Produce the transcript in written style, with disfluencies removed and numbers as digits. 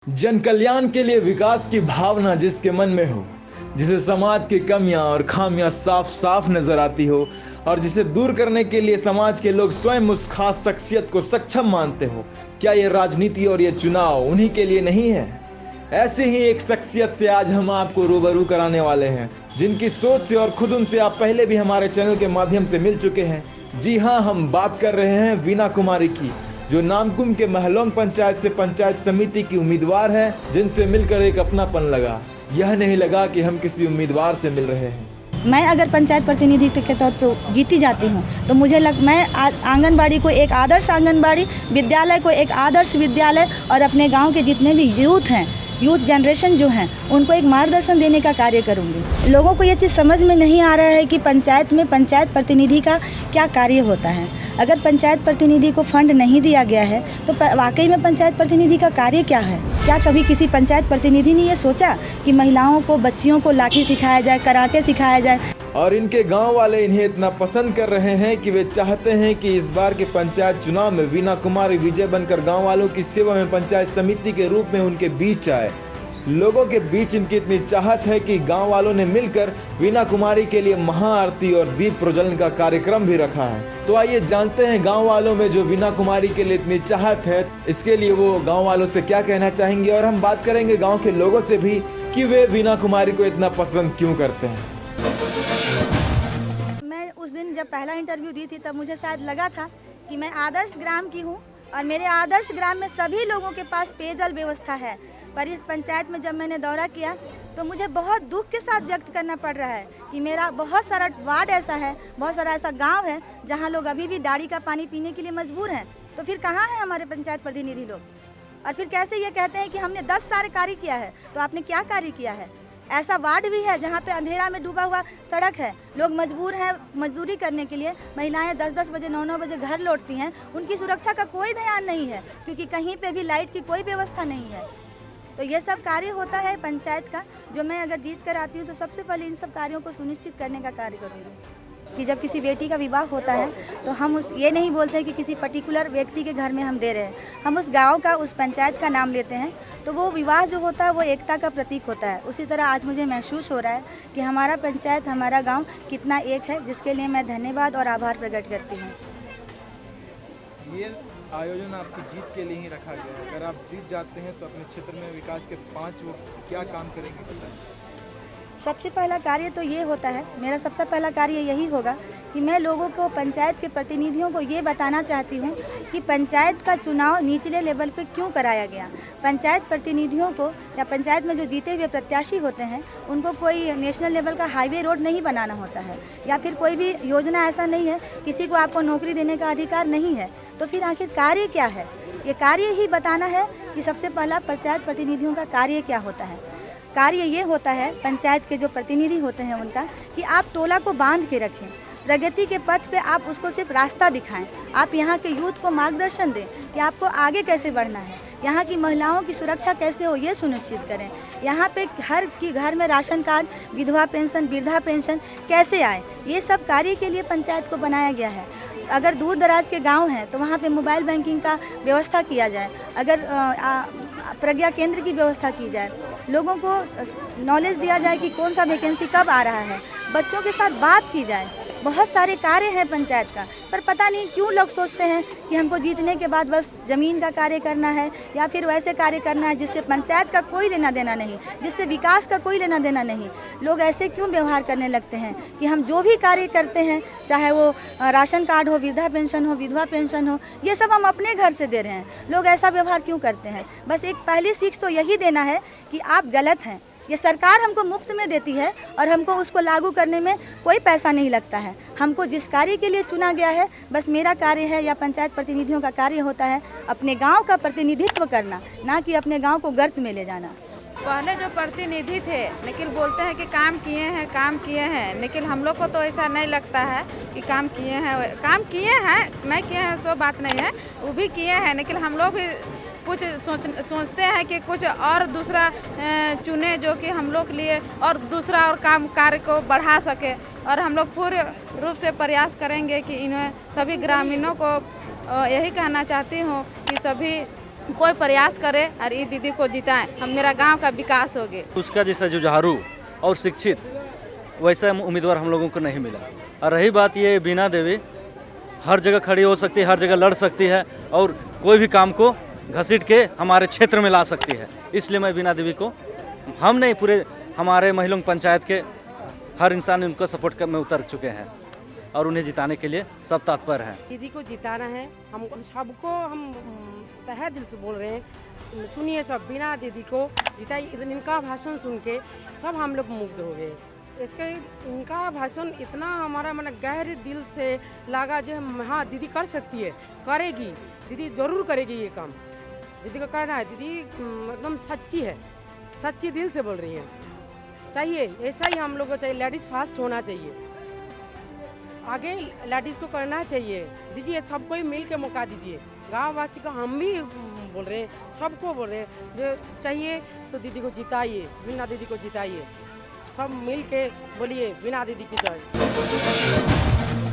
जन कल्याण के लिए विकास की भावना जिसके मन में हो, जिसे समाज की कमियां और खामियां साफ साफ नजर आती हो और जिसे दूर करने के लिए समाज के लोग स्वयं उस खास शख्सियत को सक्षम मानते हो, क्या ये राजनीति और ये चुनाव उन्हीं के लिए नहीं है? ऐसे ही एक शख्सियत से आज हम आपको रूबरू कराने वाले हैं, जिनकी सोच से और खुद उनसे आप पहले भी हमारे चैनल के माध्यम से मिल चुके हैं। जी हाँ, हम बात कर रहे हैं वीना कुमारी की, जो नामकुम के महलोंग पंचायत से पंचायत समिति की उम्मीदवार है, जिनसे मिलकर एक अपनापन लगा। यह नहीं लगा कि हम किसी उम्मीदवार से मिल रहे हैं। मैं अगर पंचायत प्रतिनिधि के तौर पे जीती जाती हूँ तो मुझे मैं आंगनबाड़ी को एक आदर्श आंगनबाड़ी, विद्यालय को एक आदर्श विद्यालय और अपने गांव के जितने भी यूथ हैं, यूथ जनरेशन जो हैं, उनको एक मार्गदर्शन देने का कार्य करूँगी। लोगों को ये चीज़ समझ में नहीं आ रहा है कि पंचायत में पंचायत प्रतिनिधि का क्या कार्य होता है। अगर पंचायत प्रतिनिधि को फंड नहीं दिया गया है तो वाकई में पंचायत प्रतिनिधि का कार्य क्या है? क्या कभी किसी पंचायत प्रतिनिधि ने ये सोचा कि महिलाओं को, बच्चियों को लाठी सिखाया जाए, कराटे सिखाया जाए? और इनके गांव वाले इन्हें इतना पसंद कर रहे हैं कि वे चाहते हैं कि इस बार के पंचायत चुनाव में वीना कुमारी विजय बनकर गांव वालों की सेवा में पंचायत समिति के रूप में उनके बीच आए। लोगों के बीच इनकी इतनी चाहत है कि गांव वालों ने मिलकर वीना कुमारी के लिए महाआरती और दीप प्रज्वलन का कार्यक्रम भी रखा है। तो आइए जानते हैं गांव वालों में जो वीना कुमारी के लिए इतनी चाहत है, इसके लिए वो गांव वालों से क्या कहना चाहेंगे। और हम बात करेंगे गांव के लोगों से भी कि वे वीना कुमारी को इतना पसंद क्यों करते हैं। मैं उस दिन जब पहला इंटरव्यू दी थी तब मुझे शायद लगा था कि मैं आदर्श ग्राम की हूँ और मेरे आदर्श ग्राम में सभी लोगों के पास पेयजल व्यवस्था है। पर इस पंचायत में जब मैंने दौरा किया तो मुझे बहुत दुख के साथ व्यक्त करना पड़ रहा है कि मेरा बहुत सारा वार्ड ऐसा है, बहुत सारा ऐसा गांव है जहां लोग अभी भी डाड़ी का पानी पीने के लिए मजबूर हैं। तो फिर कहाँ है हमारे पंचायत प्रतिनिधि लोग? और फिर कैसे ये कहते हैं कि हमने 10 सारे कार्य किया है, तो आपने क्या कार्य किया है? ऐसा वार्ड भी है जहाँ पे अंधेरा में डूबा हुआ सड़क है, लोग मजबूर हैं मजदूरी करने के लिए। महिलाएं 10-10 बजे 9-9 बजे घर लौटती हैं, उनकी सुरक्षा का कोई ध्यान नहीं है क्योंकि कहीं पे भी लाइट की कोई व्यवस्था नहीं है। तो ये सब कार्य होता है पंचायत का, जो मैं अगर जीत कर आती हूँ तो सबसे पहले इन सब कार्यों को सुनिश्चित करने का कार्य करूँगी कि जब किसी बेटी का विवाह होता है तो हम ये नहीं बोलते हैं कि किसी पर्टिकुलर व्यक्ति के घर में हम दे रहे हैं, हम उस गांव का, उस पंचायत का नाम लेते हैं। तो वो विवाह जो होता है वो एकता का प्रतीक होता है। उसी तरह आज मुझे महसूस हो रहा है कि हमारा पंचायत, हमारा गाँव कितना एक है, जिसके लिए मैं धन्यवाद और आभार प्रकट करती हूँ। ये आयोजन आपकी जीत के लिए ही रखा गया है। अगर आप जीत जाते हैं तो अपने क्षेत्र में विकास के 5 वो क्या काम करेंगे बताएं? सबसे पहला कार्य तो ये होता है, मेरा सबसे पहला कार्य यही होगा कि मैं लोगों को, पंचायत के प्रतिनिधियों को ये बताना चाहती हूँ कि पंचायत का चुनाव निचले लेवल पे क्यों कराया गया। पंचायत प्रतिनिधियों को या पंचायत में जो जीते हुए प्रत्याशी होते हैं उनको कोई नेशनल लेवल का हाईवे रोड नहीं बनाना होता है या फिर कोई भी योजना ऐसा नहीं है, किसी को आपको नौकरी देने का अधिकार नहीं है। तो फिर आखिर कार्य क्या है? ये कार्य ही बताना है कि सबसे पहला पंचायत प्रतिनिधियों का कार्य क्या होता है। कार्य ये होता है पंचायत के जो प्रतिनिधि होते हैं उनका, कि आप टोला को बांध के रखें, प्रगति के पथ पे आप उसको सिर्फ रास्ता दिखाएं। आप यहाँ के यूथ को मार्गदर्शन दें कि आपको आगे कैसे बढ़ना है, यहाँ की महिलाओं की सुरक्षा कैसे हो ये सुनिश्चित करें। यहाँ पे हर की घर में राशन कार्ड, विधवा पेंशन, वृद्धा पेंशन कैसे आए, ये सब कार्य के लिए पंचायत को बनाया गया है। अगर दूर दराज के गांव हैं तो वहाँ पे मोबाइल बैंकिंग का व्यवस्था किया जाए, अगर प्रज्ञा केंद्र की व्यवस्था की जाए, लोगों को नॉलेज दिया जाए कि कौन सा वैकेंसी कब आ रहा है, बच्चों के साथ बात की जाए। बहुत सारे कार्य हैं पंचायत का, पर पता नहीं क्यों लोग सोचते हैं कि हमको जीतने के बाद बस ज़मीन का कार्य करना है या फिर वैसे कार्य करना है जिससे पंचायत का कोई लेना देना नहीं, जिससे विकास का कोई लेना देना नहीं। लोग ऐसे क्यों व्यवहार करने लगते हैं कि हम जो भी कार्य करते हैं, चाहे वो राशन कार्ड हो, वृद्धा पेंशन हो, विधवा पेंशन हो, ये सब हम अपने घर से दे रहे हैं। लोग ऐसा व्यवहार क्यों करते हैं? बस एक पहली सीख तो यही देना है कि आप गलत हैं। ये सरकार हमको मुफ्त में देती है और हमको उसको लागू करने में कोई पैसा नहीं लगता है। हमको जिस कार्य के लिए चुना गया है, बस मेरा कार्य है या पंचायत प्रतिनिधियों का कार्य होता है अपने गांव का प्रतिनिधित्व करना, ना कि अपने गांव को गर्त में ले जाना। पहले जो प्रतिनिधि थे निखिल बोलते हैं कि काम किए हैं, लेकिन हम लोग को तो ऐसा नहीं लगता है कि काम किए हैं, नहीं किए हैं सो बात नहीं है, वो भी किए हैं, लेकिन हम लोग भी कुछ सोचते हैं कि कुछ और दूसरा चुने जो कि हम लोग के लिए और दूसरा और काम कार्य को बढ़ा सके। और हम लोग पूर्ण रूप से प्रयास करेंगे कि इन्हें सभी ग्रामीणों को यही कहना चाहती हूँ कि सभी कोई प्रयास करे और ये दीदी को जिताएं, हम मेरा गांव का विकास हो गए। उसका जैसा जुझारू और शिक्षित वैसा उम्मीदवार हम लोगों को नहीं मिला। और रही बात ये, बीना देवी हर जगह खड़ी हो सकती है, हर जगह लड़ सकती है और कोई भी काम को घसीट के हमारे क्षेत्र में ला सकती है। इसलिए मैं बीना देवी को, हम नहीं पूरे हमारे महिला पंचायत के हर इंसान उनको सपोर्ट में उतर चुके हैं और उन्हें जिताने के लिए सब तत्पर हैं। दीदी को जिताना है, हम सबको हम तहे दिल से बोल रहे हैं, सुनिए सब, बिना दीदी को जिताइए। इनका भाषण सुन के सब हम लोग मुग्ध हो गए। इसके इनका भाषण इतना हमारा मन गहरे दिल से लगा जो हाँ दीदी कर सकती है, करेगी, दीदी ज़रूर करेगी ये काम, दीदी को करना है। दीदी एकदम सच्ची है, सच्ची दिल से बोल रही है। चाहिए ऐसा ही हम लोग को चाहिए, लेडीज़ फास्ट होना चाहिए, आगे लेडीज़ को करना चाहिए। दीजिए सबको ही मिल के मौका दीजिए, गाँव वासी को हम भी बोल रहे हैं, सबको बोल रहे हैं, जो चाहिए तो दीदी को जिताइए, बिना दीदी को जिताइए, सब मिल के बोलिए बिना दीदी की जय।